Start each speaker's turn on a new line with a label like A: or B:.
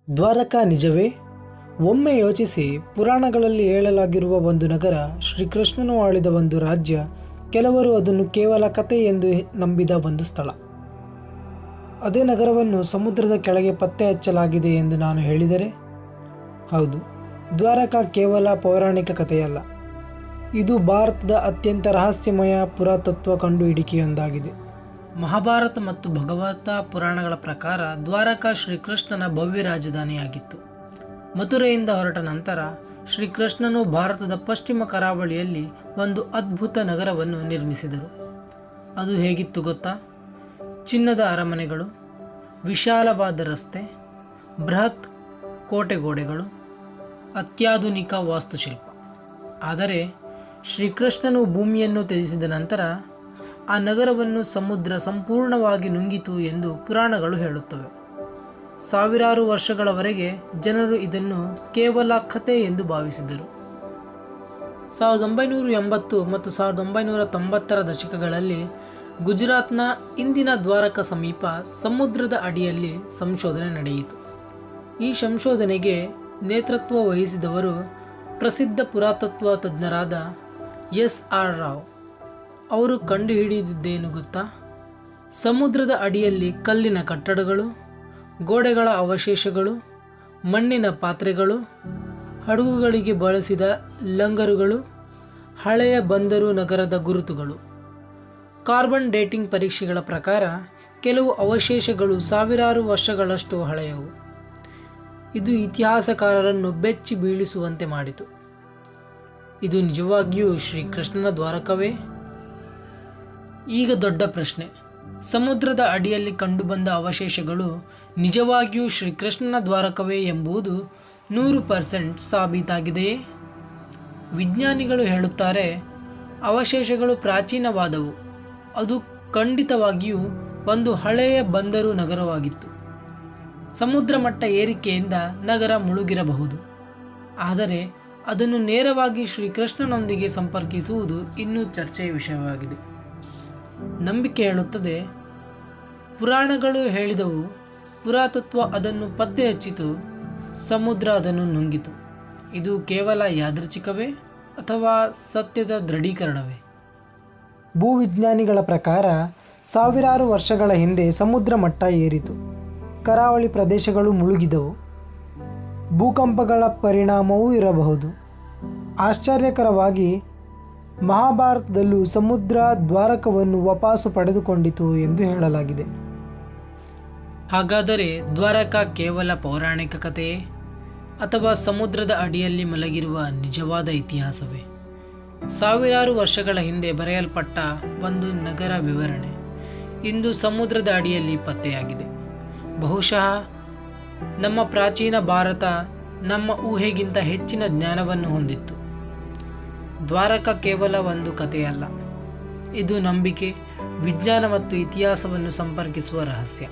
A: ದ್ವಾರಕಾ ನಿಜವೇ? ಒಮ್ಮೆ ಯೋಚಿಸಿ, ಪುರಾಣಗಳಲ್ಲಿ ಹೇಳಲಾಗಿರುವ ಒಂದು ನಗರ, ಶ್ರೀಕೃಷ್ಣನು ಆಳಿದ ಒಂದು ರಾಜ್ಯ, ಕೆಲವರು ಅದನ್ನು ಕೇವಲ ಕತೆ ಎಂದು ನಂಬಿದ ಒಂದು ಸ್ಥಳ. ಅದೇ ನಗರವನ್ನು ಸಮುದ್ರದ ಕೆಳಗೆ ಪತ್ತೆ ಹಚ್ಚಲಾಗಿದೆ ಎಂದು ನಾನು ಹೇಳಿದರೆ? ಹೌದು, ದ್ವಾರಕಾ ಕೇವಲ ಪೌರಾಣಿಕ ಕಥೆಯಲ್ಲ. ಇದು ಭಾರತದ ಅತ್ಯಂತ ರಹಸ್ಯಮಯ ಪುರಾತತ್ವ ಕಂಡುಹಿಡಿಕೆಯೊಂದಾಗಿದೆ. ಮಹಾಭಾರತ ಮತ್ತು ಭಗವತ ಪುರಾಣಗಳ ಪ್ರಕಾರ ದ್ವಾರಕಾ ಶ್ರೀಕೃಷ್ಣನ ಭವ್ಯ ರಾಜಧಾನಿಯಾಗಿತ್ತು. ಮಥುರೆಯಿಂದ ಹೊರಟ ನಂತರ ಶ್ರೀಕೃಷ್ಣನು ಭಾರತದ ಪಶ್ಚಿಮ ಕರಾವಳಿಯಲ್ಲಿ ಒಂದು ಅದ್ಭುತ ನಗರವನ್ನು ನಿರ್ಮಿಸಿದರು. ಅದು ಹೇಗಿತ್ತು ಗೊತ್ತಾ? ಚಿನ್ನದ ಅರಮನೆಗಳು, ವಿಶಾಲವಾದ ರಸ್ತೆ, ಬೃಹತ್ ಕೋಟೆಗೋಡೆಗಳು, ಅತ್ಯಾಧುನಿಕ ವಾಸ್ತುಶಿಲ್ಪ. ಆದರೆ ಶ್ರೀಕೃಷ್ಣನು ಭೂಮಿಯನ್ನು ತ್ಯಜಿಸಿದ ನಂತರ ಆ ನಗರವನ್ನು ಸಮುದ್ರ ಸಂಪೂರ್ಣವಾಗಿ ನುಂಗಿತು ಎಂದು ಪುರಾಣಗಳು ಹೇಳುತ್ತವೆ. ಸಾವಿರಾರು ವರ್ಷಗಳವರೆಗೆ ಜನರು ಇದನ್ನು ಕೇವಲ ಕಥೆ ಎಂದು ಭಾವಿಸಿದರು. 1980 ಮತ್ತು 1990ರ ದಶಕಗಳಲ್ಲಿ ಗುಜರಾತ್ನ ಇಂದಿನ ದ್ವಾರಕ ಸಮೀಪ ಸಮುದ್ರದ ಅಡಿಯಲ್ಲಿ ಸಂಶೋಧನೆ ನಡೆಯಿತು. ಈ ಸಂಶೋಧನೆಗೆ ನೇತೃತ್ವ ವಹಿಸಿದವರು ಪ್ರಸಿದ್ಧ ಪುರಾತತ್ವ ತಜ್ಞರಾದ SR ರಾವ್. ಅವರು ಕಂಡುಹಿಡಿದಿದ್ದೇನು ಗೊತ್ತಾ? ಸಮುದ್ರದ ಅಡಿಯಲ್ಲಿ ಕಲ್ಲಿನ ಕಟ್ಟಡಗಳು, ಗೋಡೆಗಳ ಅವಶೇಷಗಳು, ಮಣ್ಣಿನ ಪಾತ್ರೆಗಳು, ಹಡಗುಗಳಿಗೆ ಬಳಸಿದ ಲಂಗರುಗಳು, ಹಳೆಯ ಬಂದರು ನಗರದ ಗುರುತುಗಳು. ಕಾರ್ಬನ್ ಡೇಟಿಂಗ್ ಪರೀಕ್ಷೆಗಳ ಪ್ರಕಾರ ಕೆಲವು ಅವಶೇಷಗಳು ಸಾವಿರಾರು ವರ್ಷಗಳಷ್ಟು ಹಳೆಯವು. ಇದು ಇತಿಹಾಸಕಾರರನ್ನು ಬೆಚ್ಚಿ ಬೀಳಿಸುವಂತೆ ಮಾಡಿತು. ಇದು ನಿಜವಾಗಿಯೂ ಶ್ರೀಕೃಷ್ಣನ ದ್ವಾರಕವೇ? ಈಗ ದೊಡ್ಡ ಪ್ರಶ್ನೆ, ಸಮುದ್ರದ ಅಡಿಯಲ್ಲಿ ಕಂಡುಬಂದ ಅವಶೇಷಗಳು ನಿಜವಾಗಿಯೂ ಶ್ರೀಕೃಷ್ಣನ ದ್ವಾರಕವೇ ಎಂಬುದು 100% ಸಾಬೀತಾಗಿದೆಯೇ? ವಿಜ್ಞಾನಿಗಳು ಹೇಳುತ್ತಾರೆ, ಅವಶೇಷಗಳು ಪ್ರಾಚೀನವಾದವು. ಅದು ಖಂಡಿತವಾಗಿಯೂ ಒಂದು ಹಳೆಯ ಬಂದರು ನಗರವಾಗಿತ್ತು. ಸಮುದ್ರ ಮಟ್ಟ ಏರಿಕೆಯಿಂದ ನಗರ ಮುಳುಗಿರಬಹುದು, ಆದರೆ ಅದನ್ನು ನೇರವಾಗಿ ಶ್ರೀಕೃಷ್ಣನೊಂದಿಗೆ ಸಂಪರ್ಕಿಸುವುದು ಇನ್ನೂ ಚರ್ಚೆಯ ವಿಷಯವಾಗಿದೆ. ನಂಬಿಕೆ ಹೇಳುತ್ತದೆ, ಪುರಾಣಗಳು ಹೇಳಿದವು, ಪುರಾತತ್ವ ಅದನ್ನು ಪತ್ತೆ ಹಚ್ಚಿತು, ಸಮುದ್ರ ಅದನ್ನು ನುಂಗಿತು. ಇದು ಕೇವಲ ಯಾದೃಚ್ಛಿಕವೇ ಅಥವಾ ಸತ್ಯದ ದೃಢೀಕರಣವೇ? ಭೂವಿಜ್ಞಾನಿಗಳ ಪ್ರಕಾರ ಸಾವಿರಾರು ವರ್ಷಗಳ ಹಿಂದೆ ಸಮುದ್ರ ಮಟ್ಟ ಏರಿತು, ಕರಾವಳಿ ಪ್ರದೇಶಗಳು ಮುಳುಗಿದವು. ಭೂಕಂಪಗಳ ಪರಿಣಾಮವೂ ಇರಬಹುದು. ಆಶ್ಚರ್ಯಕರವಾಗಿ, ಮಹಾಭಾರತದಲ್ಲೂ ಸಮುದ್ರ ದ್ವಾರಕವನ್ನು ವಾಪಸು ಪಡೆದುಕೊಂಡಿತು ಎಂದು ಹೇಳಲಾಗಿದೆ. ಹಾಗಾದರೆ ದ್ವಾರಕಾ ಕೇವಲ ಪೌರಾಣಿಕ ಕಥೆಯೇ ಅಥವಾ ಸಮುದ್ರದ ಅಡಿಯಲ್ಲಿ ಮಲಗಿರುವ ನಿಜವಾದ ಇತಿಹಾಸವೇ? ಸಾವಿರಾರು ವರ್ಷಗಳ ಹಿಂದೆ ಬರೆಯಲ್ಪಟ್ಟ ಒಂದು ನಗರ ವಿವರಣೆ ಇಂದು ಸಮುದ್ರದ ಅಡಿಯಲ್ಲಿ ಪತ್ತೆಯಾಗಿದೆ. ಬಹುಶಃ ನಮ್ಮ ಪ್ರಾಚೀನ ಭಾರತ ನಮ್ಮ ಊಹೆಗಿಂತ ಹೆಚ್ಚಿನ ಜ್ಞಾನವನ್ನು ಹೊಂದಿತ್ತು. ದ್ವಾರಕ ಕೇವಲ ಒಂದು ಕಥೆಯಲ್ಲ, ಇದು ನಂಬಿಕೆ, ವಿಜ್ಞಾನ ಮತ್ತು ಇತಿಹಾಸವನ್ನು ಸಂಪರ್ಕಿಸುವ ರಹಸ್ಯ.